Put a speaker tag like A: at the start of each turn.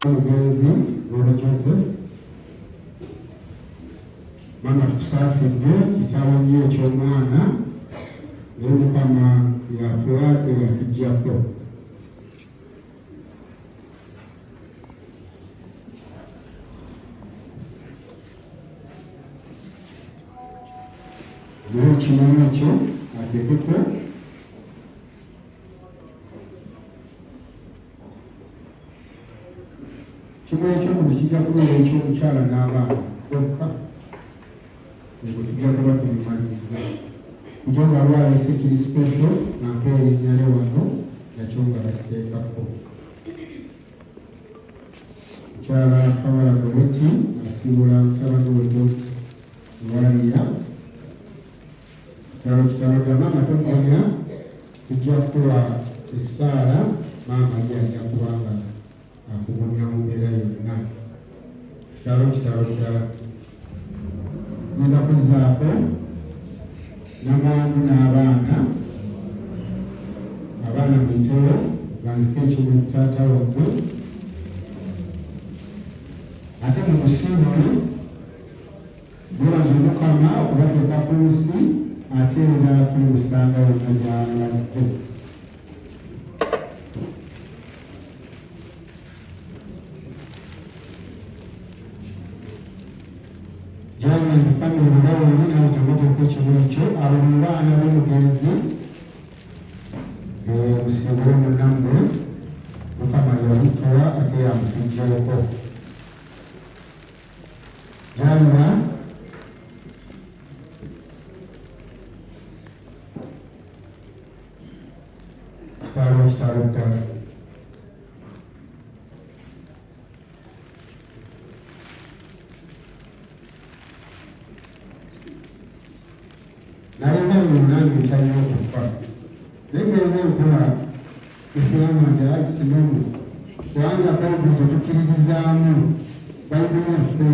A: omugenzi Lord Joseph mama tukusaasidde kitabo nnyo eky'omwana naye Mukama yatulaate yatuggyako. Naye ekinyonyi ekyo ateekeko kimu ekyokuno kijja kubeera eky'omukyala n'abaana bokka ebyo tujja kuba tubimaliriza kyo nga lwaleese kiri special nampa erinnyale wano nakyo nga bakiteekako. Mukyala Kabala Goleti asiibula mutabani we Waliya kitalo bya maama togonya tujja kukuwa essaala maama gyajja kubanga akugumya mu mbeera yonna. Kitalo ddala ngenda kuzzaako n'abantu n'abaana mwitoro banzika ekimu taata wammwe ate mu musiibule mwebaza Mukama okubateeka ku nsi ate era tumusanga yonna gy'alazze. Jana mfano ulawuli na utamoto kochi mwicho alumbana w'omugenzi musibule munamwe Mukama yamutuwa ate yamutujjako. Jana kitalo ddala nalinga munange ntalina okufa naye ngenze nkola ekirama njalakisinomu kubanga bayibuli tetukkirizaamu bayibuli yaffe